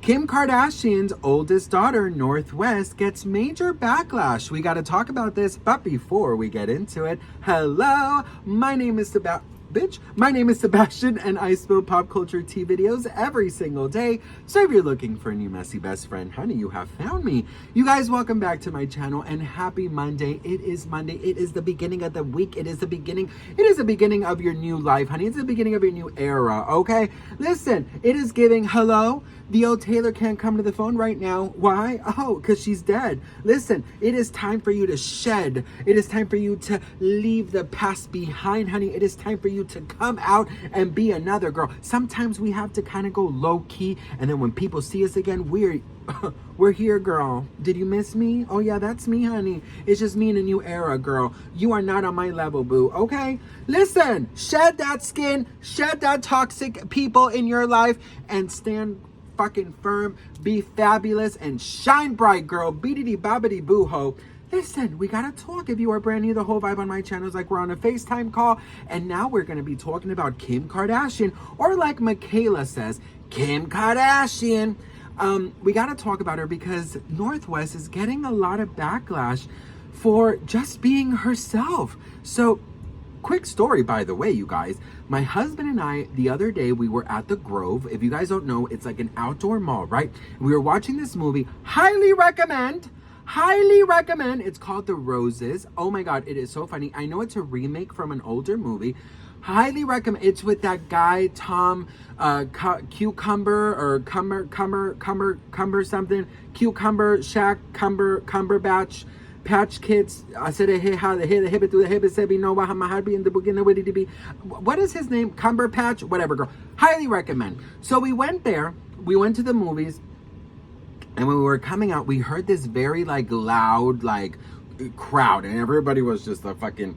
Kim Kardashian's oldest daughter, Northwest, gets major backlash. We got to talk about this, but before we get into it, hello, my name is Sebastian, and I spill pop culture tea videos every single day. So if you're looking for a new messy best friend, honey, you have found me. You guys, welcome back to my channel and happy Monday. It is Monday. It is the beginning of the week. It is the beginning of your new life, honey. It's the beginning of your new era, okay? Listen, it is giving hello. The old Taylor can't come to the phone right now. Why? Oh, because she's dead. Listen, it is time for you to shed. It is time for you to leave the past behind, honey. It is time for you to come out and be another girl. Sometimes we have to kind of go low key, and then when people see us again, we're here, girl. Did you miss me? Oh yeah, that's me, honey. It's just me in a new era, girl. You are not on my level, boo, okay? Listen, shed that skin, shed that toxic people in your life, and stand fucking firm, be fabulous, and shine bright, girl. Beedity bobbity boo ho. Listen, we gotta talk. If you are brand new, the whole vibe on my channel is like we're on a FaceTime call, and now we're gonna be talking about Kim Kardashian, or like Michaela says, Kim Kardashian. We gotta talk about her because Northwest is getting a lot of backlash for just being herself. So, quick story, by the way, you guys. My husband and I, the other day, we were at the Grove. If you guys don't know, it's like an outdoor mall, right? We were watching this movie. Highly recommend. It's called The Roses. Oh my God, it is so funny. I know it's a remake from an older movie. Highly recommend. It's with that guy, Tom, Cucumber or Cumber something. Cucumber, Shaq, Cumberbatch. Patch Kids. I said how the hip through the hip said be no my heart be in the beginning ready to be. What is his name? Cumberpatch, whatever, girl. Highly recommend. So we went there. We went to the movies, and when we were coming out, we heard this very like loud like crowd, and everybody was just fucking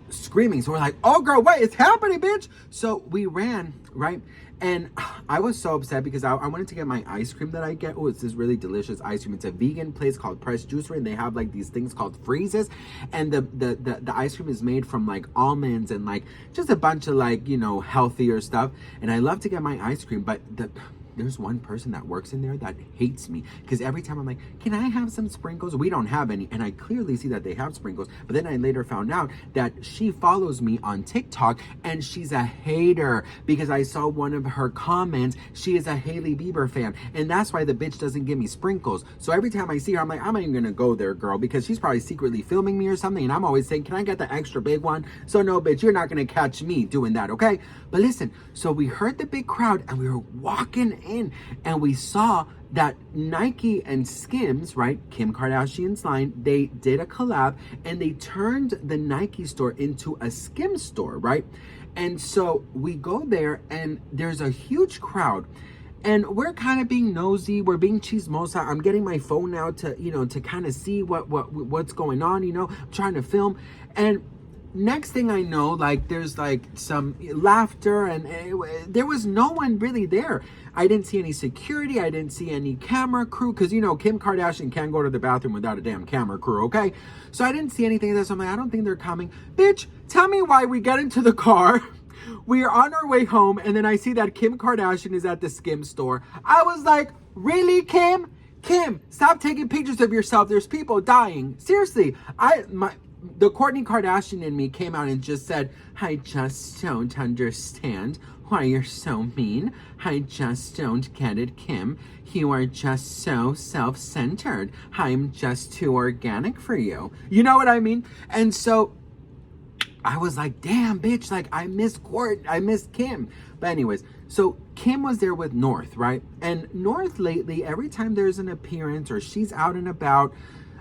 screaming. So we're like, oh girl, wait, it's happening, bitch. So we ran, right? And I was so upset because I wanted to get my ice cream that I get. Oh, it's this really delicious ice cream. It's a vegan place called Press Juicery, and they have like these things called freezes. And the ice cream is made from like almonds and like just a bunch of like, healthier stuff. And I love to get my ice cream, but there's one person that works in there that hates me because every time I'm like, can I have some sprinkles? We don't have any. And I clearly see that they have sprinkles. But then I later found out that she follows me on TikTok and she's a hater because I saw one of her comments. She is a Hailey Bieber fan. And that's why the bitch doesn't give me sprinkles. So every time I see her, I'm like, I'm not even going to go there, girl, because she's probably secretly filming me or something. And I'm always saying, can I get the extra big one? So no, bitch, you're not going to catch me doing that, okay? But listen, so we heard the big crowd and we were walking in and we saw that Nike and Skims, right, Kim Kardashian's line, they did a collab and they turned the Nike store into a Skims store, right? And so we go there and there's a huge crowd and we're kind of being nosy, we're being chismosa. I'm getting my phone now to to kind of see what's going on, I'm trying to film. And next thing I know, like there's like some laughter and there was no one really there. I didn't see any security. I didn't see any camera crew because Kim Kardashian can't go to the bathroom without a damn camera crew, okay? So I didn't see anything of this. I'm like, I don't think they're coming. Bitch, tell me why we get into the car. We are on our way home and then I see that Kim Kardashian is at the Skim store. I was like, really, Kim? Kim, stop taking pictures of yourself. There's people dying. Seriously, the Kourtney Kardashian in me came out and just said, I just don't understand why you're so mean. I just don't get it, Kim. You are just so self-centered. I'm just too organic for you. You know what I mean? And so I was like, damn, bitch, like I miss Kim. But anyways, so Kim was there with North, right? And North lately, every time there's an appearance or she's out and about,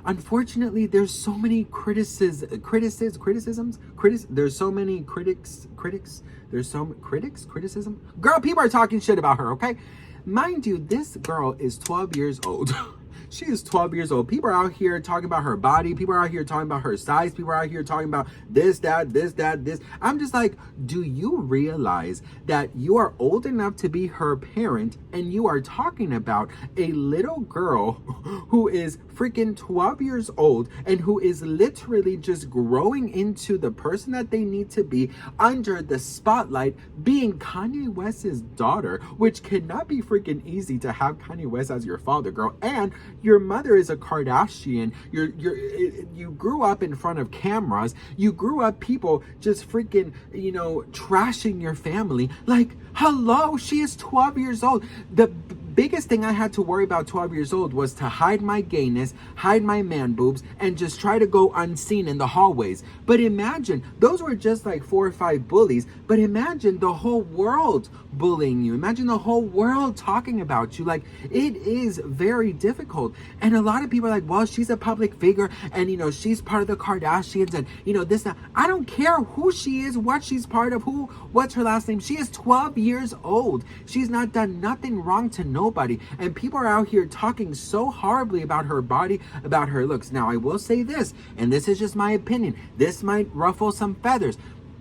unfortunately, there's so many criticisms. There's so many criticism. Girl, people are talking shit about her, okay? Mind you, this girl is 12 years old. She is 12 years old. People are out here talking about her body. People are out here talking about her size. People are out here talking about this, that, this, that, this. I'm just like, do you realize that you are old enough to be her parent and you are talking about a little girl who is freaking 12 years old and who is literally just growing into the person that they need to be under the spotlight, being Kanye West's daughter, which cannot be freaking easy to have Kanye West as your father, girl. And your mother is a Kardashian. You grew up in front of cameras. You grew up people just freaking, trashing your family. Like, hello, she is 12 years old. The biggest thing I had to worry about 12 years old was to hide my gayness, hide my man boobs, and just try to go unseen in the hallways. But imagine, those were just like 4 or 5 bullies, but imagine the whole world bullying you. Imagine the whole world talking about you. Like, it is very difficult. And a lot of people are like, well, she's a public figure, and she's part of the Kardashians, and this, that. I don't care who she is, what she's part of, what's her last name. She is 12 years old. She's not done nothing wrong to nobody. And people are out here talking so horribly about her body, about her looks. Now, I will say this, and this is just my opinion. This might ruffle some feathers.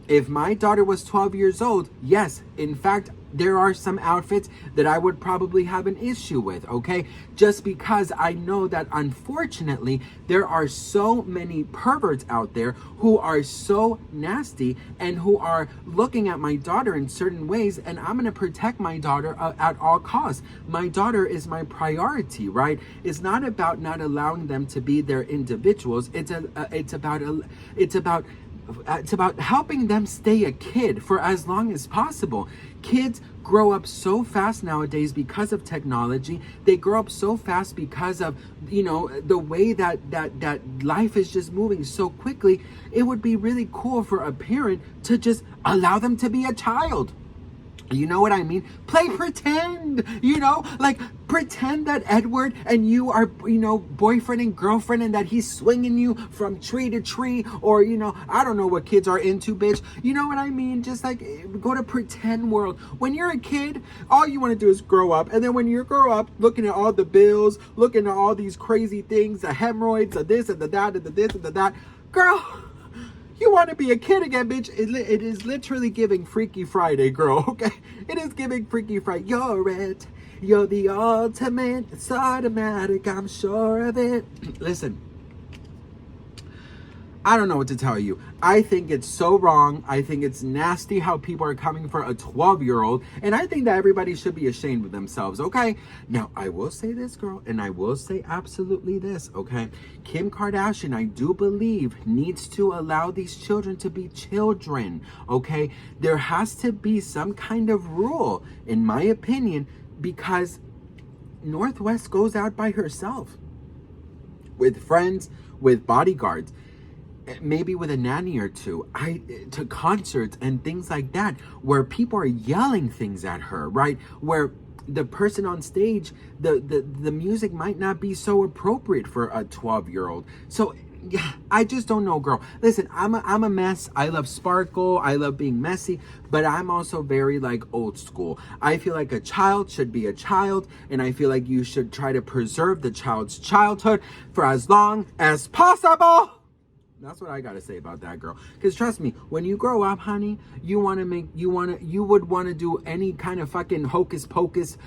If my daughter was 12 years old, yes, in fact, there are some outfits that I would probably have an issue with, okay? Just because I know that unfortunately, there are so many perverts out there who are so nasty and who are looking at my daughter in certain ways, and I'm gonna protect my daughter at all costs. My daughter is my priority, right? It's not about not allowing them to be their individuals. It's about helping them stay a kid for as long as possible. Kids grow up so fast nowadays because of technology. They grow up so fast because of, the way that life is just moving so quickly. It would be really cool for a parent to just allow them to be a child. You know what I mean? Play pretend, like pretend that Edward and you are, boyfriend and girlfriend, and that he's swinging you from tree to tree, or, I don't know what kids are into, bitch. You know what I mean? Just like go to pretend world. When you're a kid, all you want to do is grow up. And then when you grow up, looking at all the bills, looking at all these crazy things, the hemorrhoids, the this and the that and the this and the that, girl, you want to be a kid again, bitch. It is literally giving Freaky Friday, girl, okay? It is giving Freaky Friday. You're it. You're the ultimate. It's automatic. I'm sure of it. Listen, I don't know what to tell you. I think it's so wrong. I think it's nasty how people are coming for a 12-year-old. And I think that everybody should be ashamed of themselves, okay? Now, I will say this, girl, and I will say absolutely this, okay? Kim Kardashian, I do believe, needs to allow these children to be children, okay? There has to be some kind of rule, in my opinion, because North West goes out by herself with friends, with bodyguards, maybe with a nanny or two, to concerts and things like that, where people are yelling things at her, right? Where the person on stage, the music might not be so appropriate for a 12-year-old. So yeah, I just don't know, girl. Listen, I'm a mess. I love sparkle. I love being messy, but I'm also very like old school. I feel like a child should be a child, and I feel like you should try to preserve the child's childhood for as long as possible. That's what I gotta say about that, girl. Because trust me, when you grow up, honey, you would want to do any kind of fucking hocus pocus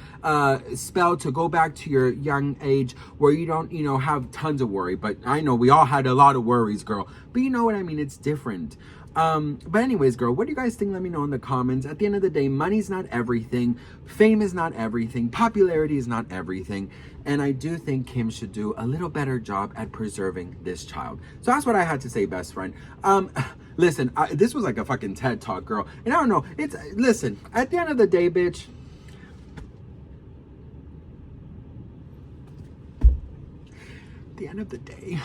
spell to go back to your young age where you don't, have tons of worry. But I know we all had a lot of worries, girl. But you know what I mean? It's different. But anyways, girl, what do you guys think? Let me know in the comments. At the end of the day, money's not everything. Fame is not everything. Popularity is not everything. And I do think Kim should do a little better job at preserving this child. So that's what I had to say, best friend. Listen, this was like a fucking TED Talk, girl. And I don't know. Listen, at the end of the day, bitch, the end of the day,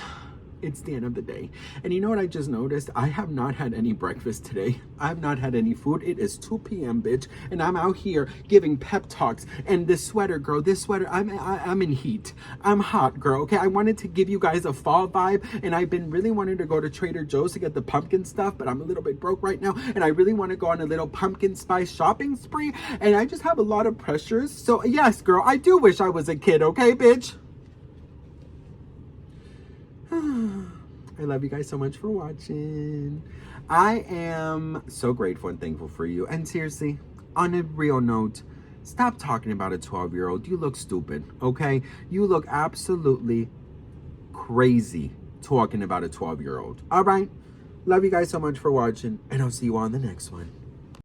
it's the end of the day. And you know what I just noticed? I have not had any breakfast today. I have not had any food. It is 2 p.m., bitch. And I'm out here giving pep talks. And this sweater, girl, this sweater, I'm in heat. I'm hot, girl, okay? I wanted to give you guys a fall vibe. And I've been really wanting to go to Trader Joe's to get the pumpkin stuff. But I'm a little bit broke right now. And I really want to go on a little pumpkin spice shopping spree. And I just have a lot of pressures. So yes, girl, I do wish I was a kid, okay, bitch? I love you guys so much for watching. I am so grateful and thankful for you. And seriously, on a real note, stop talking about a 12-year-old. You look stupid, okay? You look absolutely crazy talking about a 12-year-old. All right? Love you guys so much for watching, and I'll see you on the next one.